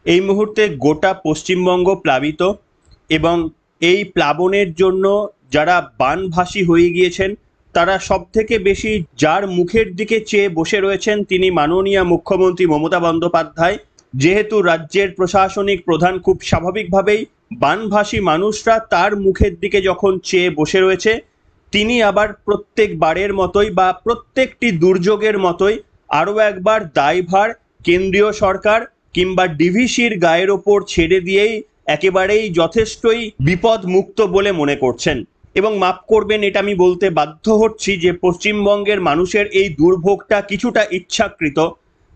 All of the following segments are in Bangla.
এই মুহূর্তে গোটা পশ্চিমবঙ্গ প্লাবিত এবং এই প্লাবনের জন্য যারা বানভাসী হয়ে গিয়েছেন তারা সবথেকে বেশি যার মুখের দিকে চেয়ে বসে রয়েছেন তিনি মাননীয় মুখ্যমন্ত্রী মমতা বন্দ্যোপাধ্যায়। যেহেতু রাজ্যের প্রশাসনিক প্রধান খুব স্বাভাবিকভাবেই বানভাসী মানুষরা তার মুখের দিকে যখন চেয়ে বসে রয়েছে, তিনি আবার প্রত্যেকবারের মতোই বা প্রত্যেকটি দুর্যোগের মতোই আরও একবার দায়ভার কেন্দ্রীয় সরকার কিংবা ডিভিসির গায়ের ওপর ছেড়ে দিয়েই একেবারেই যথেষ্টই বিপদ মুক্ত বলে মনে করছেন। এবং মাফ করবেন, এটা আমি বলতে বাধ্য হচ্ছি যে পশ্চিমবঙ্গের মানুষের এই দুর্ভোগটা কিছুটা ইচ্ছাকৃত।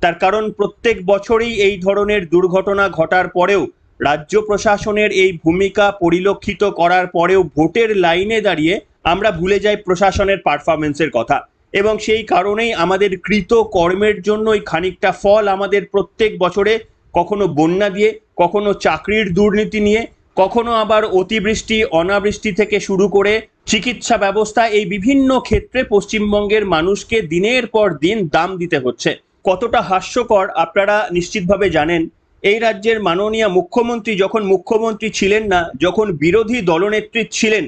তার কারণ প্রত্যেক বছরই এই ধরনের দুর্ঘটনা ঘটার পরেও রাজ্য প্রশাসনের এই ভূমিকা পরিলক্ষিত করার পরেও ভোটের লাইনে দাঁড়িয়ে আমরা ভুলে যাই প্রশাসনের পারফরমেন্সের কথা, এবং সেই কারণেই আমাদের কৃত কর্মের জন্যই খানিকটা ফল আমাদের প্রত্যেক বছরে কখনো বন্যা দিয়ে, কখনো চাকরির দুর্নীতি নিয়ে, কখনো আবার অতিবৃষ্টি অনাবৃষ্টি থেকে শুরু করে চিকিৎসা ব্যবস্থা, এই বিভিন্ন ক্ষেত্রে পশ্চিমবঙ্গের মানুষকে দিনের পর দিন দাম দিতে হচ্ছে। কতটা হাস্যকর আপনারা নিশ্চিতভাবে জানেন। এই রাজ্যের মাননীয় মুখ্যমন্ত্রী যখন মুখ্যমন্ত্রী ছিলেন না, যখন বিরোধী দলনেত্রী ছিলেন,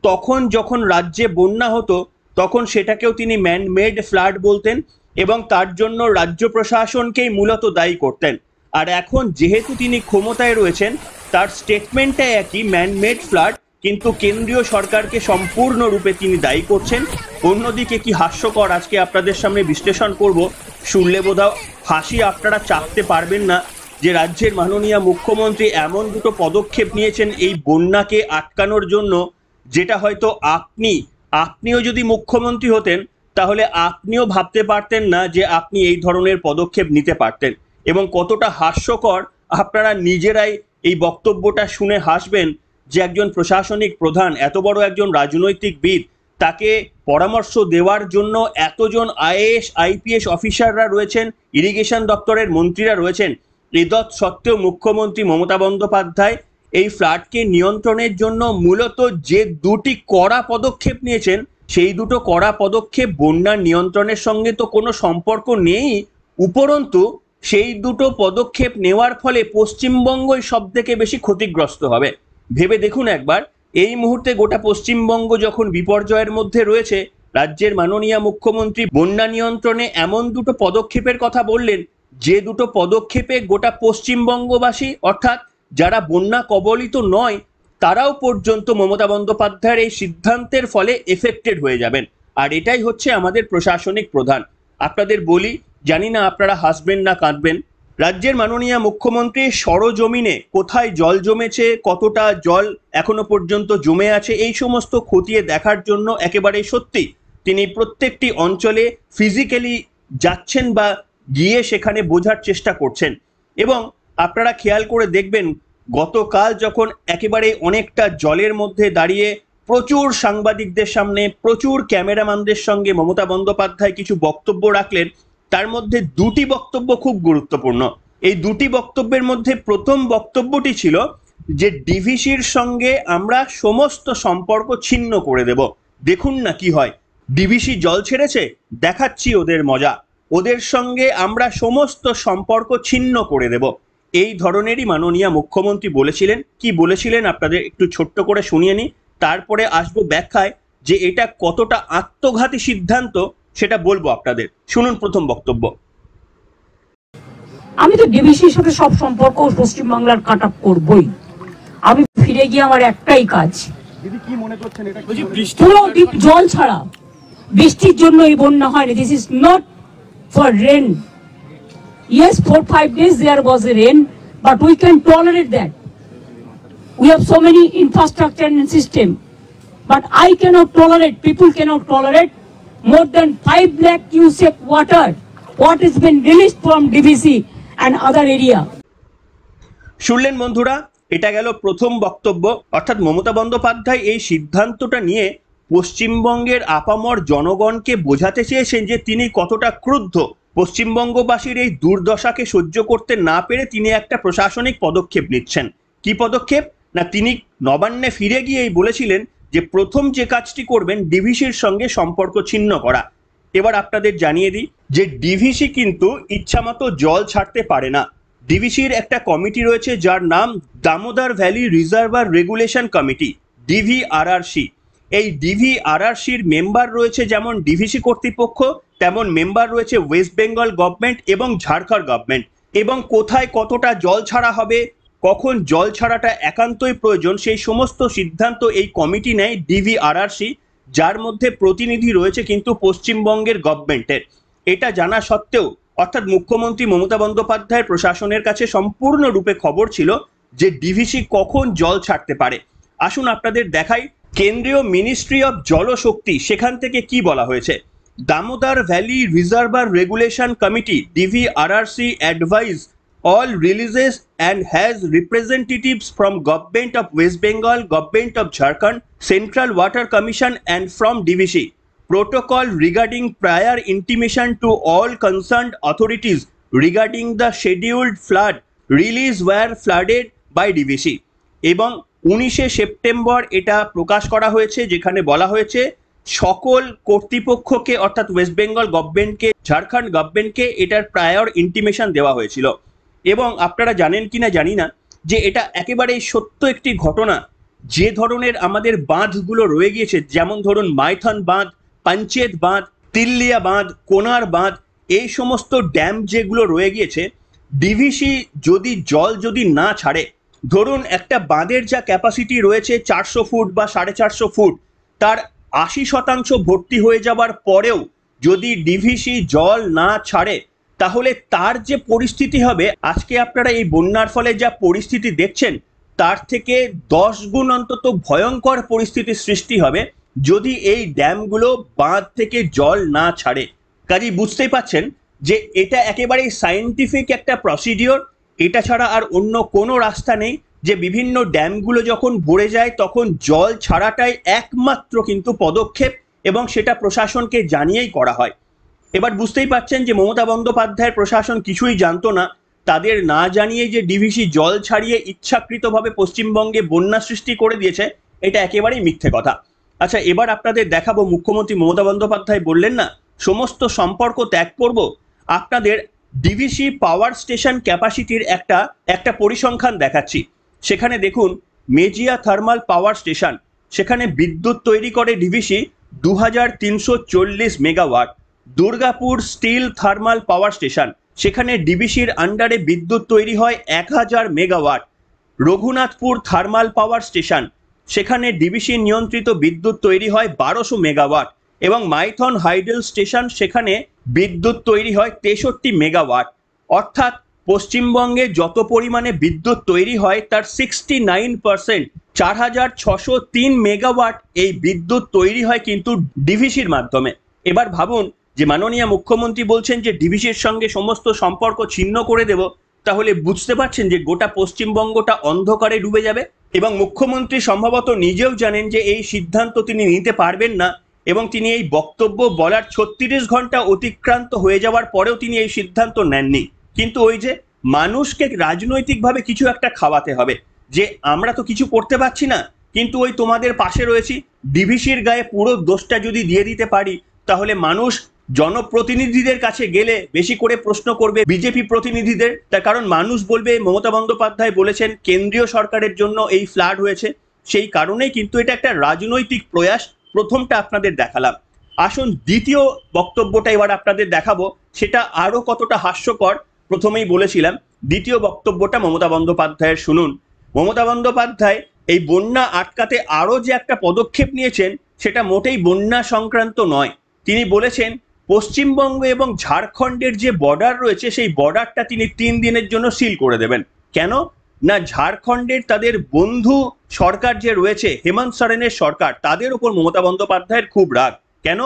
তখন যখন রাজ্যে বন্যা হতো তখন সেটাকেও তিনি ম্যান মেড ফ্লাড বলতেন এবং তার জন্য রাজ্য প্রশাসনকেই মূলত দায়ী করতেন। আর এখন যেহেতু তিনি ক্ষমতায় রয়েছেন, তার স্টেটমেন্টটা একই, ম্যান মেড ফ্লাড, কিন্তু কেন্দ্রীয় সরকারকে সম্পূর্ণরূপে তিনি দায়ী করছেন। অন্যদিকে কি হাস্যকর, আজকে আপনাদের সামনে বিশ্লেষণ করব, শুনলে বোধহয় হাসি আপনারা চাপতে পারবেন না, যে রাজ্যের মাননীয় মুখ্যমন্ত্রী এমন দুটো পদক্ষেপ নিয়েছেন এই বন্যাকে আটকানোর জন্য, যেটা হয়তো আপনিও যদি মুখ্যমন্ত্রী হতেন তাহলে আপনিও ভাবতে পারতেন না যে আপনি এই ধরনের পদক্ষেপ নিতে পারতেন। এবং কতটা হাস্যকর, আপনারা নিজেরাই এই বক্তব্যটা শুনে হাসবেন যে একজন প্রশাসনিক প্রধান, এত বড় একজন রাজনৈতিকবিদ, তাকে পরামর্শ দেওয়ার জন্য এতজন আইএএস আইপিএস অফিসাররা রয়েছেন, ইরিগেশন দপ্তরের মন্ত্রীরা রয়েছেন, এতদ সত্ত্বেও মুখ্যমন্ত্রী মমতা বন্দ্যোপাধ্যায় এই ফ্লাডকে নিয়ন্ত্রণের জন্য মূলত যে দুটি কড়া পদক্ষেপ নিয়েছেন, সেই দুটো কড়া পদক্ষেপ বন্যার নিয়ন্ত্রণের সঙ্গে তো কোনো সম্পর্ক নেই, উপরন্তু সেই দুটো পদক্ষেপ নেওয়ার ফলে পশ্চিমবঙ্গই সব থেকে বেশি ক্ষতিগ্রস্ত হবে। ভেবে দেখুন একবার, এই মুহূর্তে গোটা পশ্চিমবঙ্গ যখন বিপর্যয়ের মধ্যে রয়েছে, রাজ্যের মাননীয় মুখ্যমন্ত্রী বন্যা নিয়ন্ত্রণে এমন দুটো পদক্ষেপের কথা বললেন, যে দুটো পদক্ষেপে গোটা পশ্চিমবঙ্গবাসী অর্থাৎ যারা বন্যা কবলিত নয় তারাও পর্যন্ত মমতা বন্দ্যোপাধ্যায়ের এই সিদ্ধান্তের ফলে এফেক্টেড হয়ে যাবেন। আর এটাই হচ্ছে আমাদের প্রশাসনিক প্রধান। আপনাদের বলি, জানি না আপনারা হাসবেন না কাঁদবেন, রাজ্যের মাননীয় মুখ্যমন্ত্রী সরজমিনে কোথায় জল জমেছে, কতটা জল এখনো পর্যন্ত জমে আছে, এই সমস্ত খতিয়ে দেখার জন্য একেবারেই সত্যি তিনি প্রত্যেকটি অঞ্চলে ফিজিক্যালি যাচ্ছেন বা গিয়ে সেখানে বোঝার চেষ্টা করছেন। এবং আপনারা খেয়াল করে দেখবেন, গতকাল যখন একেবারে অনেকটা জলের মধ্যে দাঁড়িয়ে প্রচুর সাংবাদিকদের সামনে প্রচুর ক্যামেরাম্যানদের সঙ্গে মমতা বন্দ্যোপাধ্যায় কিছু বক্তব্য রাখলেন, তার মধ্যে দুটি বক্তব্য খুব গুরুত্বপূর্ণ। এই দুটি বক্তব্যের মধ্যে প্রথম বক্তব্যটি ছিল যে ডিভিসির সঙ্গে আমরা সমস্ত সম্পর্ক ছিন্ন করে দেব। দেখুন না কি হয়, ডিভিসি জল ছেড়েছে, দেখাচ্ছি ওদের মজা, ওদের সঙ্গে আমরা সমস্ত সম্পর্ক ছিন্ন করে দেব। এই ধরনেরই মাননীয় মুখ্যমন্ত্রী বলেছিলেন। কি বলেছিলেন আপনাদের একটু ছোট্ট করে শুনিয়ে নিই, তারপরে আসবো ব্যাখ্যায় যে এটা কতটা আত্মঘাতী সিদ্ধান্ত সেটা বলবো আপনাদের। শুনুন প্রথম বক্তব্য। আমি তো ডিভিসির সাথে সব সম্পর্ক পশ্চিমবাংলার কাট আপ করবই। আমি ফিরে গিয়ে আমার একটাই কাজ, কি মনে করছেন এটা পুরো জল ছাড়া বৃষ্টির জন্য এই বন্যা হয়নি। This is not for rain. Yes, 4-5 days there was a rain, but we can tolerate that. We have so many infrastructure and system, but I cannot tolerate, people cannot tolerate more than 5 lakh cubic water what has been released from DVC and other area. শুনলেন বন্ধুরা, এটা গেল প্রথম বক্তব্য। অর্থাৎ মমতা বন্দ্যোপাধ্যায় এই সিদ্ধান্তটা নিয়ে পশ্চিমবঙ্গের আপামর জনগণকে বোঝাতে চেয়েছেন যে তিনি কতটা ক্রুদ্ধ। পশ্চিমবঙ্গবাসীর এই দুর্দশাকে সহ্য করতে না পেরে তিনি একটা প্রশাসনিক পদক্ষেপ নিচ্ছেন। কি পদক্ষেপ না, তিনি নবান্নে ফিরে গিয়েই বলেছিলেন যে প্রথম যে কাজটি করবেন ডিভিসির সঙ্গে সম্পর্ক ছিন্ন করা। এবার আপনাদের জানিয়ে দিই যে ডিভিসি কিন্তু ইচ্ছামতো জল ছাড়তে পারে না। ডিভিসির একটা কমিটি রয়েছে যার নাম Damodar valley reservoir regulation committee, DVRRC. এই ডিভিআরআরসির মেম্বার রয়েছে যেমন ডিভিসি কর্তৃপক্ষ, তেমন মেম্বার রয়েছে ওয়েস্ট বেঙ্গল গভর্নমেন্ট এবং ঝাড়খণ্ড গভর্নমেন্ট। এবং কোথায় কতটা জল ছাড়া হবে, কখন জল ছাড়াটা একান্তই প্রয়োজন, সেই সমস্ত সিদ্ধান্ত এই কমিটি নেয় ডিভিআরআরসি, যার মধ্যে প্রতিনিধি রয়েছে কিন্তু পশ্চিমবঙ্গের গভর্নমেন্টের। এটা জানা সত্ত্বেও, অর্থাৎ মুখ্যমন্ত্রী মমতা বন্দ্যোপাধ্যায়ের প্রশাসনের কাছে সম্পূর্ণরূপে খবর ছিল যে ডিভিসি কখন জল ছাড়তে পারে। আসুন আপনাদের দেখাই কেন্দ্রীয় মিনিস্ট্রি অফ জলশক্তি সেখান থেকে কি বলা হয়েছে। Damodar valley reservoir regulation committee DVRRC advise all releases and has representatives from Government of West Bengal, Government of Jharkhand, Central Water Commission and from DVC. Protocol regarding prior intimation to all concerned authorities regarding the scheduled flood release were flooded by DVC. এবং 19শে সেপ্টেম্বর এটা প্রকাশ করা হয়েছে, যেখানে বলা হয়েছে সকল কর্তৃপক্ষকে অর্থাৎ ওয়েস্ট বেঙ্গল গভর্নমেন্টকে, ঝাড়খণ্ড গভর্নমেন্টকে এটার প্রায়র ইন্টিমেশন দেওয়া হয়েছিল। এবং আপনারা জানেন কিনা জানি না যে এটা একেবারেই সত্য একটি ঘটনা। যে ধরনের আমাদের বাঁধগুলো রয়ে গিয়েছে, যেমন ধরুন মাইথন বাঁধ, পঞ্চেত বাঁধ, তিল্লিয়া বাঁধ, কোনার বাঁধ, এই সমস্ত ড্যাম যেগুলো রয়ে গিয়েছে, ডিভিসি যদি না ছাড়ে, ধরুন একটা বাঁধের যা ক্যাপাসিটি রয়েছে 400 ফুট বা 450 ফুট, তার 80% ভর্তি হয়ে যাবার পরেও যদি ডিভিসি জল না ছাড়ে, তাহলে তার যে পরিস্থিতি হবে, আজকে আপনারা এই বন্যার ফলে যা পরিস্থিতি দেখছেন তার থেকে 10 গুণ অন্তত ভয়ঙ্কর পরিস্থিতির সৃষ্টি হবে যদি এই ড্যামগুলো বাঁধ থেকে জল না ছাড়ে। কাজেই বুঝতেই পাচ্ছেন যে এটা একেবারেই সায়েন্টিফিক একটা প্রসিডিওর। এটা ছাড়া আর অন্য কোনো রাস্তা নেই যে বিভিন্ন ড্যামগুলো যখন ভরে যায় তখন জল ছাড়াটাই একমাত্র কিন্তু পদক্ষেপ, এবং সেটা প্রশাসনকে জানিয়েই করা হয়। এবার বুঝতেই পাচ্ছেন যে মমতা বন্দ্যোপাধ্যায়ের প্রশাসন কিছুই জানতো না। তাদের না জানিয়ে যে ডিভিসি জল ছাড়িয়ে ইচ্ছাকৃতভাবে পশ্চিমবঙ্গে বন্যা সৃষ্টি করে দিয়েছে, এটা একেবারেই মিথ্যে কথা। আচ্ছা, এবার আপনাদের দেখাবো মুখ্যমন্ত্রী মমতা বন্দ্যোপাধ্যায় বললেন না সমস্ত সম্পর্ক ত্যাগ করব। আপনাদের ডিভিসি পাওয়ার স্টেশন ক্যাপাসিটির একটা পরিসংখ্যান দেখাচ্ছি। সেখানে দেখুন মেজিয়া থার্মাল পাওয়ার স্টেশন, সেখানে বিদ্যুৎ তৈরি করে ডিভিসি 2340 মেগাওয়াট। Durgapur steel thermal power station, সেখানে ডিভিসির আন্ডারে বিদ্যুৎ তৈরি হয় 1000 মেগাওয়াট। রঘুনাথপুর থার্মাল পাওয়ার স্টেশন, সেখানে ডিভিসি নিয়ন্ত্রিত বিদ্যুৎ তৈরি হয় 1200 মেগাওয়াট। এবং মাইথন হাইডেল স্টেশন, সেখানে বিদ্যুৎ তৈরি হয় 63 মেগাওয়াট। অর্থাৎ পশ্চিমবঙ্গে যত পরিমাণে বিদ্যুৎ তৈরি হয় তার 69% 4603 মেগাওয়াট এই বিদ্যুৎ তৈরি হয় কিন্তু ডিভিসির মাধ্যমে। এবার ভাবুন যে মাননীয় মুখ্যমন্ত্রী বলছেন যে ডিভিসির সঙ্গে সমস্ত সম্পর্ক ছিন্ন করে দেব, তাহলে বুঝতে পারছেন যে গোটা পশ্চিমবঙ্গটা অন্ধকারে ডুবে যাবে। এবং মুখ্যমন্ত্রী সম্ভবত নিজেও জানেন যে এই সিদ্ধান্ত তিনি নিতে পারবেন না, এবং তিনি এই বক্তব্য বলার 36 ঘন্টা অতিক্রান্ত হয়ে যাওয়ার পরেও তিনি এই সিদ্ধান্ত নেননি। কিন্তু ওই যে মানুষকে রাজনৈতিকভাবে কিছু একটা খাওয়াতে হবে, যে আমরা তো কিছু করতে পারছি না, কিন্তু ওই তোমাদের পাশে রয়েছি, ডিভিসির গায়ে পুরো দোষটা যদি দিয়ে দিতে পারি, তাহলে মানুষ জনপ্রতিনিধিদের কাছে গেলে বেশি করে প্রশ্ন করবে বিজেপি প্রতিনিধিদের। তার কারণ মানুষ বলবে মমতা বন্দ্যোপাধ্যায় বলেছেন কেন্দ্রীয় সরকারের জন্য এই ফ্লাড হয়েছে, সেই কারণেই কিন্তু এটা একটা রাজনৈতিক প্রয়াস। প্রথমটা আপনাদের দেখালাম। আসুন দ্বিতীয় বক্তব্যটা এবার আপনাদের দেখাবো, সেটা আরো কতটা হাস্যকর। প্রথমেই বলেছিলাম দ্বিতীয় বক্তব্যটা মমতা বন্দ্যোপাধ্যায়ের শুনুন। মমতা বন্দ্যোপাধ্যায় এই বন্যা আটকাতে আরো যে একটা পদক্ষেপ নিয়েছেন, সেটা মোটেই বন্যা সংক্রান্ত নয়। তিনি বলেছেন পশ্চিমবঙ্গ এবং ঝাড়খণ্ডের যে বর্ডার রয়েছে সেই বর্ডারটা তিনি 3 দিনের জন্য সিল করে দেবেন। কেন না, ঝাড়খণ্ডের তাদের বন্ধু সরকার যে রয়েছে হেমন্ত সোরেনের সরকার, তাদের উপর মমতা বন্দ্যোপাধ্যায়ের খুব রাগ। কেন,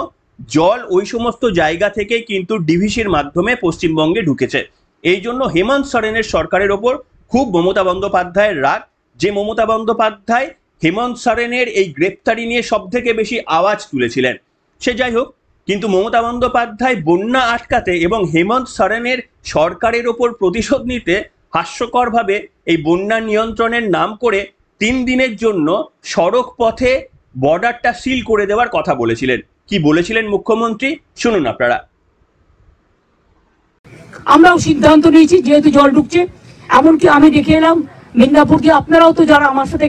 জল ওই সমস্ত জায়গা থেকেই কিন্তু ডিভিসির মাধ্যমে পশ্চিমবঙ্গে ঢুকেছে। এই জন্য হেমন্ত সোরেনের সরকারের ওপর খুব মমতা বন্দ্যোপাধ্যায়ের রাগ, যে মমতা বন্দ্যোপাধ্যায় হেমন্ত সোরেনের এই গ্রেপ্তারি নিয়ে সব থেকে বেশি আওয়াজ তুলেছিলেন। সে যাই হোক, কিন্তু মমতা বন্দ্যোপাধ্যায় বন্যা আটকাতে এবং হেমন্ত সোরেনের সরকারের ওপর প্রতিশোধ নিতে হাস্যকরভাবে এই বন্যা নিয়ন্ত্রণের নাম করে 3 দিনের জন্য সড়ক পথে বর্ডারটা সিল করে দেওয়ার কথা বলেছিলেন। কি বলেছিলেন মুখ্যমন্ত্রী শুনুন আপনারা। আমরাও সিদ্ধান্ত নিয়েছি, যেহেতু জল ঢুকছে এমনকি আমি দেখে এলাম মিদনাপুর দিয়ে, আপনারাও তো যারা আমার সাথে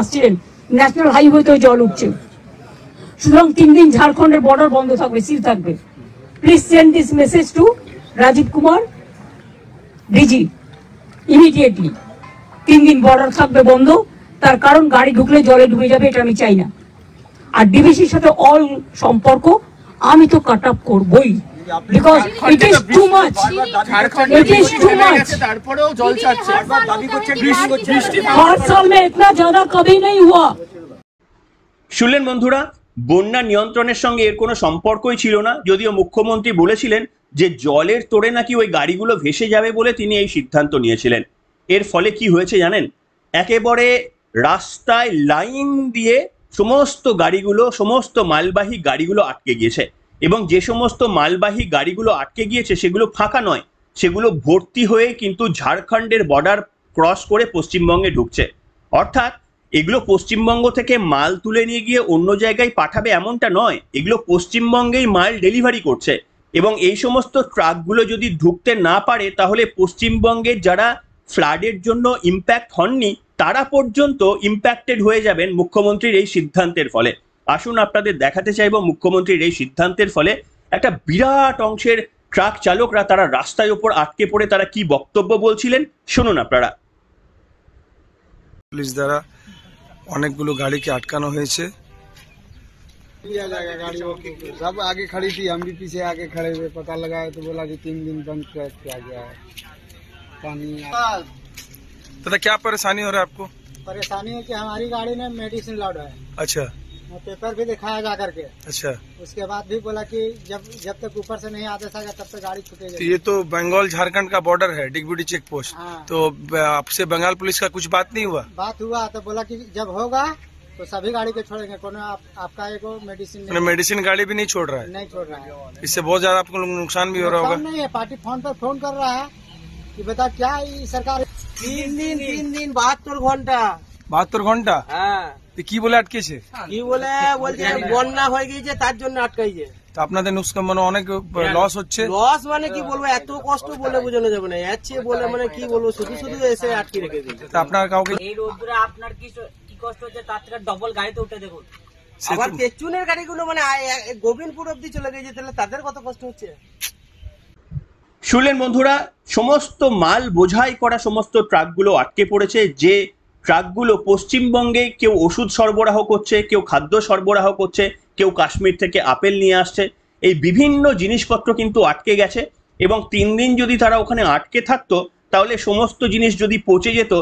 আসছিলেন, ন্যাশনাল হাইওয়েতেও জল উঠছে। সুতরাং 3 দিন ঝাড়খণ্ডের বর্ডার বন্ধ থাকবে, সিল থাকবে। Please send this message to Rajiv Kumar DG immediately. 3 দিন বর্ডার থাকবে বন্ধ, তার কারণ গাড়ি ঢুকলে জলে ডুবে যাবে, এটা আমি চাই না। আর ডিবিসির সাথে অল সম্পর্ক আমি তো কাট আপ করবই, because it is too much, it is too much. তারপরেও জল ছাড়ছে, দাবি করছে বৃষ্টি 8 साल में इतना ज्यादा कभी नहीं हुआ। শুনলেন বন্ধুরা, বন্যা নিয়ন্ত্রণের সঙ্গে এর কোনো সম্পর্কই ছিল না, যদিও মুখ্যমন্ত্রী বলেছিলেন যে জলের তোড়ে নাকি ওই গাড়িগুলো ভেসে যাবে বলে তিনি এই সিদ্ধান্ত নিয়েছিলেন। এর ফলে কি হয়েছে জানেন? একেবারে রাস্তায় লাইন দিয়ে সমস্ত গাড়িগুলো, সমস্ত মালবাহী গাড়িগুলো আটকে গিয়েছে, এবং যে সমস্ত মালবাহী গাড়িগুলো আটকে গিয়েছে সেগুলো ফাঁকা নয়, সেগুলো ভর্তি হয়ে কিন্তু ঝাড়খণ্ডের বর্ডার ক্রস করে পশ্চিমবঙ্গে ঢুকছে। অর্থাৎ এগুলো পশ্চিমবঙ্গ থেকে মাল তুলে নিয়ে গিয়ে অন্য জায়গায় পাঠাবে এমনটা নয়, এগুলো পশ্চিমবঙ্গেই মাল ডেলিভারি করছে। এবং এই সমস্ত ট্রাকগুলো যদি ঢুকতে না পারে তাহলে পশ্চিমবঙ্গের যারা ফ্লাডের জন্য ইম্প্যাক্ট হননি তারা পর্যন্ত ইম্প্যাক্টেড হয়ে যাবেন মুখ্যমন্ত্রীর এই সিদ্ধান্তের ফলে। আসুন আপনাদের দেখাতে চাইবো মুখ্যমন্ত্রীর এই সিদ্ধান্তের ফলে একটা বিরাট অংশের ট্রাক চালকরা তারা রাস্তায় ওপর আটকে পড়ে তারা কি বক্তব্য বলছিলেন, শুনুন আপনারা। পুলিশ দ্বারা অনেকগুলো গাড়িকে আটকানো হয়েছে। लिया जाएगा गाड़ियों को, सब आगे खड़ी थी, हम भी पीछे आगे खड़े हुए, पता लगाया तो बोला कि 3 दिन बंद किया गया है। पानी दादा क्या परेशानी हो रहा है आपको? परेशानी है कि हमारी गाड़ी में मेडिसिन लोड है, अच्छा वो पेपर भी दिखाया जा करके, अच्छा। उसके बाद भी बोला कि जब तक ऊपर से नहीं आदेश आएगा तब तक गाड़ी तो छूटेगी। ये तो बंगाल झारखंड का बॉर्डर है, डिगबुडी चेक पोस्ट। हाँ। तो आपसे बंगाल पुलिस का कुछ बात नहीं हुआ? बात हुआ तो बोला कि जब होगा तो सभी गाड़ी को छोड़ेंगे, कोनो आपका एक मेडिसिन मेडिसिन गाड़ी भी नहीं छोड़ रहा है, नहीं छोड़ रहा है। इससे बहुत ज्यादा आपको नुकसान भी हो रहा होगा। नहीं है, पार्टी फोन पर फोन कर रहा है कि बता क्या ये सरकार 3 दिन 72 ঘন্টা 72 ঘন্টা হ্যাঁ কি বলে আটকেছে? কি বলে বলছে বন্যা হয়ে গিয়েছে তার জন্য আটকাইছে। তো আপনাদের নুকসান মানে অনেক লস হচ্ছে। লস মানে কি বলবো, এত কষ্ট বলে বোঝানো যাবে না, এর চেয়ে বলে মানে কি বলবো, শুধু শুধু এসে আটকে রেখে দিয়েছে। তা আপনার কাউকে এই রোদ্রে আপনার কি কষ্ট হচ্ছে, তার থেকে ডবল গাড়িতে উঠে দেখুন। আবার পেছনের গাড়িগুলো মানে গোবিন্দপুর অব্দি চলে গেছে, তাহলে তাদের কত কষ্ট হচ্ছে। শুনলেন বন্ধুরা, সমস্ত মাল বোঝাই করা সমস্ত ট্রাকগুলো আটকে পড়েছে। যে ট্রাকগুলো পশ্চিমবঙ্গে কেউ ওষুধ সরবরাহ করছে, কেউ খাদ্য সরবরাহ করছে, কেউ কাশ্মীর থেকে আপেল নিয়ে আসছে, এই বিভিন্ন জিনিসপত্র কিন্তু আটকে গেছে। এবং 3 দিন যদি তারা ওখানে আটকে থাকতো তাহলে সমস্ত জিনিস যদি পচে যেত।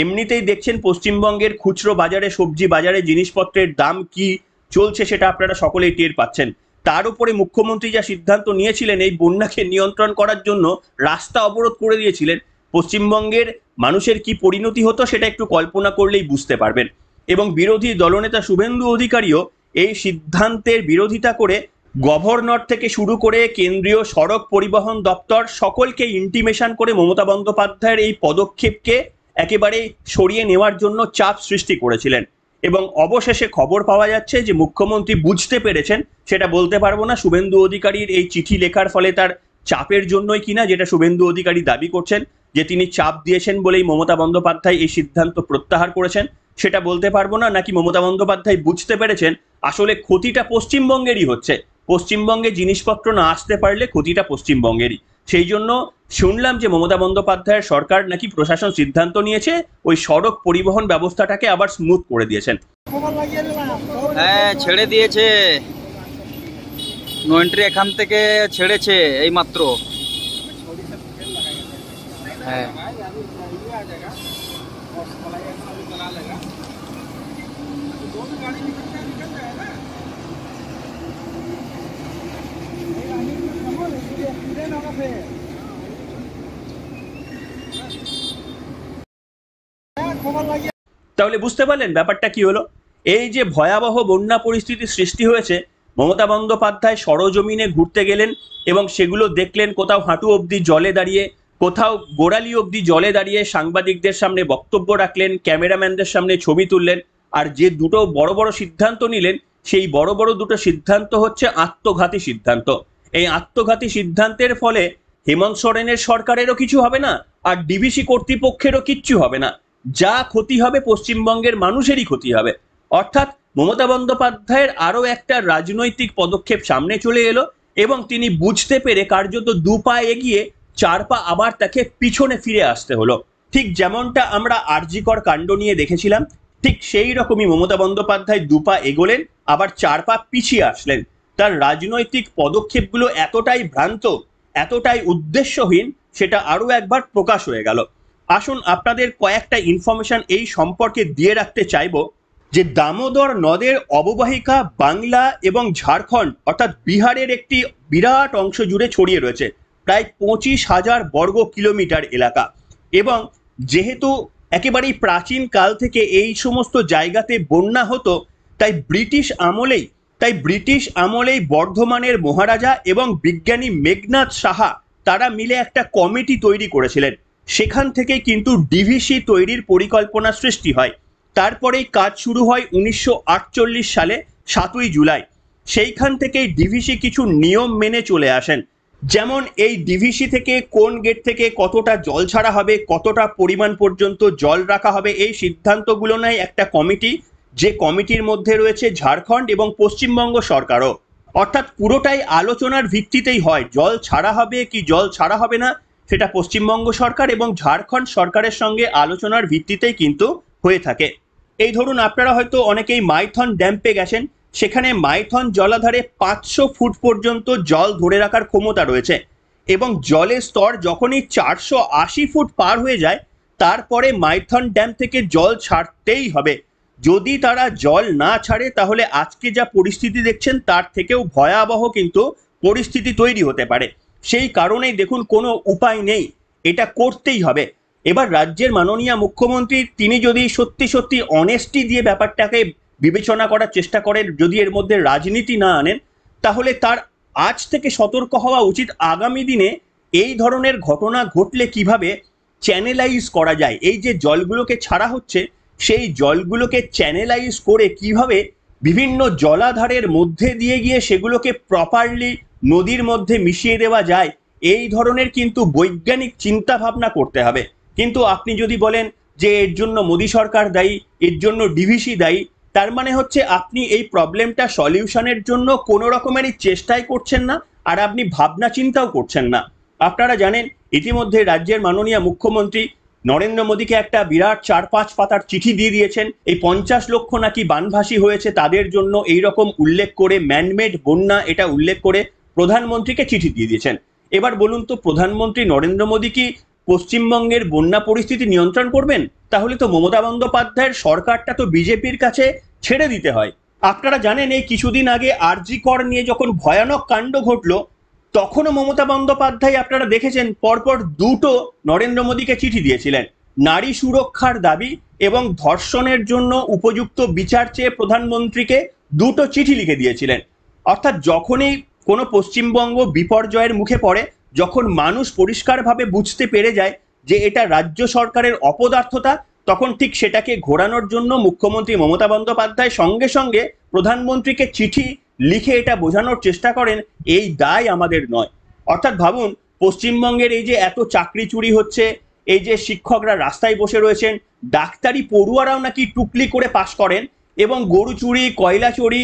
এমনিতেই দেখছেন পশ্চিমবঙ্গের খুচরো বাজারে, সবজি বাজারে জিনিসপত্রের দাম কি চলছে সেটা আপনারা সকলেই টের পাচ্ছেন। তার উপরে মুখ্যমন্ত্রী যা সিদ্ধান্ত নিয়েছিলেন এই বন্যাকে নিয়ন্ত্রণ করার জন্য রাস্তা অবরোধ করে দিয়েছিলেন, পশ্চিমবঙ্গের মানুষের কি পরিণতি হতো সেটা একটু কল্পনা করলেই বুঝতে পারবেন। এবং বিরোধী দলনেতা শুভেন্দু অধিকারীও এই সিদ্ধান্তের বিরোধিতা করে গভর্নর থেকে শুরু করে কেন্দ্রীয় সড়ক পরিবহন দপ্তর সকলকে ইন্টিমেশন করে মমতা বন্দ্যোপাধ্যায়ের এই পদক্ষেপকে একেবারে সরিয়ে নেওয়ার জন্য চাপ সৃষ্টি করেছিলেন। এবং অবশেষে খবর পাওয়া যাচ্ছে যে মুখ্যমন্ত্রী বুঝতে পেরেছেন, সেটা বলতে পারবো না শুভেন্দু অধিকারীর এই চিঠি লেখার ফলে তার চাপের জন্যই কিনা, যেটা শুভেন্দু অধিকারী দাবি করছেন যে তিনি চাপ দিয়েছেন বলেই মমতা বন্দ্যোপাধ্যায় এই সিদ্ধান্ত প্রত্যাহার করেছেন, সেটা বলতে পারবো না। নাকি মমতা বন্দ্যোপাধ্যায় বুঝতে পেরেছেন আসলে ক্ষতিটা পশ্চিমবঙ্গেরই হচ্ছে, পশ্চিমবঙ্গে জিনিসপত্র না আসতে পারলে ক্ষতিটা পশ্চিমবঙ্গেরই। সেই জন্য শুনলাম যে মমতা বন্দ্যোপাধ্যায়ের সরকার নাকি প্রশাসন সিদ্ধান্ত নিয়েছে ওই সড়ক পরিবহন ব্যবস্থাটাকে আবার স্মুথ করে দিয়েছেন। হ্যাঁ, ছেড়ে দিয়েছে, নো এন্ট্রি এখান থেকে ছেড়েছে এই মাত্র। হ্যাঁ, তাহলে বুঝতে পারলেন ব্যাপারটা কি হলো। এই যে ভয়াবহ বন্যা পরিস্থিতির সৃষ্টি হয়েছে, মমতা বন্দ্যোপাধ্যায় সরজমিনে ঘুরতে গেলেন এবং সেগুলো দেখলেন, কোথাও হাঁটু অবধি জলে দাঁড়িয়ে, কোথাও গোড়ালি অবধি জলে দাঁড়িয়ে সাংবাদিকদের সামনে বক্তব্য রাখলেন, ক্যামেরাম্যানদের সামনে ছবি তুললেন। আর যে দুটো বড় বড় সিদ্ধান্ত নিলেন সেই বড় বড় দুটো সিদ্ধান্ত হচ্ছে আত্মঘাতী সিদ্ধান্ত। এই আত্মঘাতী সিদ্ধান্তের ফলে হেমন্ত সোরেনের সরকারেরও কিছু হবে না, আর ডিভিসি কর্তৃপক্ষেরও কিচ্ছু হবে না। যা ক্ষতি হবে পশ্চিমবঙ্গের মানুষেরই ক্ষতি হবে। অর্থাৎ মমতা বন্দ্যোপাধ্যায়ের আরও একটা রাজনৈতিক পদক্ষেপ সামনে চলে এলো এবং তিনি বুঝতে পেরে কার্যত 2 পা এগিয়ে 4 পা আবার তাকে পিছনে ফিরে আসতে হলো। ঠিক যেমনটা আমরা আরজিকর কাণ্ড নিয়ে দেখেছিলাম, ঠিক সেই রকমই মমতা বন্দ্যোপাধ্যায় 2 পা এগোলেন, আবার 4 পা পিছিয়ে আসলেন। তার রাজনৈতিক পদক্ষেপগুলো এতটাই ভ্রান্ত, এতটাই উদ্দেশ্যহীন, সেটা আরও একবার প্রকাশ হয়ে গেল। আসুন আপনাদের কয়েকটা ইনফরমেশন এই সম্পর্কে দিয়ে রাখতে চাইবো যে দামোদর নদের অববাহিকা বাংলা এবং ঝাড়খণ্ড অর্থাৎ বিহারের একটি বিরাট অংশ জুড়ে ছড়িয়ে রয়েছে, প্রায় 25,000 বর্গ কিলোমিটার এলাকা। এবং যেহেতু একেবারেই প্রাচীন কাল থেকে এই সমস্ত জায়গাতে বন্যা হতো, তাই ব্রিটিশ আমলেই বর্ধমানের মহারাজা এবং বিজ্ঞানী মেঘনাদ সাহা তারা মিলে একটা কমিটি তৈরি করেছিলেন। সেখান থেকে কিন্তু ডিভিসি তৈরির পরিকল্পনা সৃষ্টি হয়। তারপরেই কাজ শুরু হয় 1948 সালে 7ই জুলাই। সেইখান থেকেই ডিভিসি কিছু নিয়ম মেনে চলে আসেন, যেমন এই ডিভিসি থেকে কোন গেট থেকে কতটা জল ছাড়া হবে, কতটা পরিমাণ পর্যন্ত জল রাখা হবে, এই সিদ্ধান্তগুলো নেয় একটা কমিটি, যে কমিটির মধ্যে রয়েছে ঝাড়খণ্ড এবং পশ্চিমবঙ্গ সরকারও। অর্থাৎ পুরোটাই আলোচনার ভিত্তিতেই হয়, জল ছাড়া হবে কি জল ছাড়া হবে না সেটা পশ্চিমবঙ্গ সরকার এবং ঝাড়খণ্ড সরকারের সঙ্গে আলোচনার ভিত্তিতেই কিন্তু হয়ে থাকে। এই ধরুন আপনারা হয়তো অনেকেই মাইথন ড্যাম্পে গেছেন, সেখানে মাইথন জলাধারে 500 ফুট পর্যন্ত জল ধরে রাখার ক্ষমতা রয়েছে এবং জলের স্তর যখনই 480 ফুট পার হয়ে যায় তারপরে মাইথন ড্যাম থেকে জল ছাড়তেই হবে। যদি তারা জল না ছাড়ে তাহলে আজকে যা পরিস্থিতি দেখছেন তার থেকেও ভয়াবহ কিন্তু পরিস্থিতি তৈরি হতে পারে। সেই কারণেই দেখুন কোনো উপায় নেই, এটা করতেই হবে। এবার রাজ্যের মাননীয় মুখ্যমন্ত্রী তিনি যদি সত্যি অনেস্টি দিয়ে ব্যাপারটাকে বিবেচনা করার চেষ্টা করেন, যদি এর মধ্যে রাজনীতি না আনেন, তাহলে তার আজ থেকে সতর্ক হওয়া উচিত আগামী দিনে এই ধরনের ঘটনা ঘটলে কিভাবে চ্যানেলাইজ করা যায়। এই যে জলগুলোকে ছাড়া হচ্ছে সেই জলগুলোকে চ্যানেলাইজ করে কিভাবে বিভিন্ন জলাধারের মধ্যে দিয়ে গিয়ে সেগুলোকে প্রপারলি নদীর মধ্যে মিশিয়ে দেওয়া যায়, এই ধরনের কিন্তু বৈজ্ঞানিক চিন্তা ভাবনা করতে হবে। কিন্তু আপনি যদি বলেন যে এর জন্য মোদী সরকার দায়ী, এর জন্য ডিভিসি দায়ী, তার মানে হচ্ছে আপনি এই প্রবলেমটা সলিউশনের জন্য কোনো রকমেরই চেষ্টাই করছেন না, আর আপনি ভাবনা চিন্তাও করছেন না। আপনারা জানেন ইতিমধ্যে রাজ্যের মাননীয় মুখ্যমন্ত্রী নরেন্দ্র মোদীকে একটা বিরাট 4-5 পাতার চিঠি দিয়ে দিয়েছেন। এই 50 লক্ষ নাকি বানভাসী হয়েছে তাদের জন্য এই রকম উল্লেখ করে, ম্যানমেড বন্যা এটা উল্লেখ করে প্রধানমন্ত্রীকে চিঠি দিয়ে দিয়েছেন। এবার বলুন তো প্রধানমন্ত্রী নরেন্দ্র মোদী কি পশ্চিমবঙ্গের বন্যা পরিস্থিতি নিয়ন্ত্রণ করবেন? তাহলে তো মমতা বন্দ্যোপাধ্যায়ের সরকারটা তো বিজেপির কাছে ছেড়ে দিতে হয়। আপনারা জানেন এই কিছুদিন আগে আরজিকর নিয়ে যখন ভয়ানক কাণ্ড ঘটলো, তখনও মমতা বন্দ্যোপাধ্যায় আপনারা দেখেছেন পরপর 2টো নরেন্দ্র মোদীকে চিঠি দিয়েছিলেন, নারী সুরক্ষার দাবি এবং ধর্ষণের জন্য উপযুক্ত বিচার চেয়ে প্রধানমন্ত্রীকে 2টো চিঠি লিখে দিয়েছিলেন। অর্থাৎ যখনই কোনো পশ্চিমবঙ্গ বিপর্যয়ের মুখে পড়ে, যখন মানুষ পরিষ্কারভাবে বুঝতে পেরে যায় যে এটা রাজ্য সরকারের অপদার্থতা, তখন ঠিক সেটাকে ঘোরানোর জন্য মুখ্যমন্ত্রী মমতা বন্দ্যোপাধ্যায় সঙ্গে সঙ্গে প্রধানমন্ত্রীকে চিঠি লিখে এটা বোঝানোর চেষ্টা করেন এই দায় আমাদের নয়। অর্থাৎ ভাবুন পশ্চিমবঙ্গের এই যে এত চাকরি চুরি হচ্ছে, এই যে শিক্ষকরা রাস্তায় বসে রয়েছেন, ডাক্তারি পড়ুয়ারাও নাকি টুকলি করে পাশ করেন, এবং গরু চুরি, কয়লা চুরি,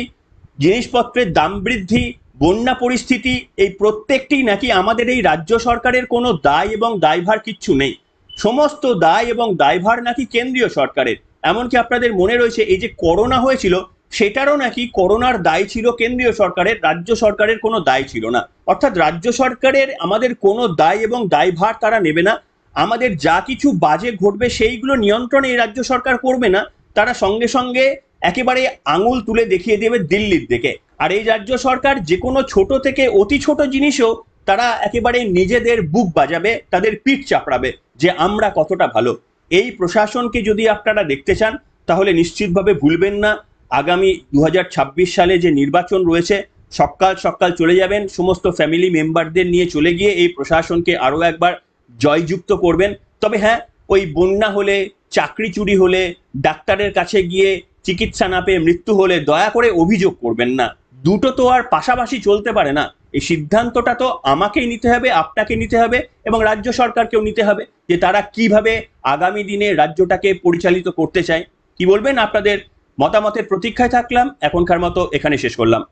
জিনিসপত্রের দাম বৃদ্ধি, বন্যা পরিস্থিতি, এই প্রত্যেকটি নাকি আমাদের এই রাজ্য সরকারের কোনো দায় এবং দায়ভার কিচ্ছু নেই। সমস্ত দায় এবং দায়ভার নাকি কেন্দ্রীয় সরকারের। এমনকি আপনাদের মনে রয়েছে এই যে করোনা হয়েছিল সেটারও নাকি করোনার দায় ছিল কেন্দ্রীয় সরকারের, রাজ্য সরকারের কোনো দায় ছিল না। অর্থাৎ রাজ্য সরকারের আমাদের কোনো দায় এবং দায়ভার তারা নেবে না। আমাদের যা কিছু বাজে ঘটবে সেইগুলো নিয়ন্ত্রণে এই রাজ্য সরকার করবে না, তারা সঙ্গে সঙ্গে একেবারে আঙুল তুলে দেখিয়ে দেবে দিল্লির দিকে। আর এই রাজ্য সরকার যে কোনো ছোট থেকে অতি ছোট জিনিসও তারা একেবারে নিজেদের বুক বাজাবে, তাদের পিঠ চাপড়াবে যে আমরা কতটা ভালো। এই প্রশাসনকে যদি আপনারা দেখতে চান তাহলে নিশ্চিতভাবে ভুলবেন না আগামী 2026 সালে যে নির্বাচন রয়েছে, সকাল সকাল চলে যাবেন, সমস্ত ফ্যামিলি মেম্বারদের নিয়ে চলে গিয়ে এই প্রশাসনকে আরও একবার জয়যুক্ত করবেন। তবে হ্যাঁ, ওই বন্যা হলে, চাকরি চুরি হলে, ডাক্তারের কাছে গিয়ে চিকিৎসা না পেয়ে মৃত্যু হলে দয়া করে অভিযোগ করবেন না। দুটো তো আর পাশাপাশি চলতে পারে না। এই সিদ্ধান্তটা তো আমাকেই নিতে হবে, আপনাকে নিতে হবে এবং রাজ্য সরকারকেও নিতে হবে যে যে তারা কিভাবে আগামী দিনে রাজ্যটাকে পরিচালিত করতে চায়। কি বলবেন? আপনাদের মতামতের প্রতীক্ষায় থাকলাম। এখনকার মতো এখানে শেষ করলাম।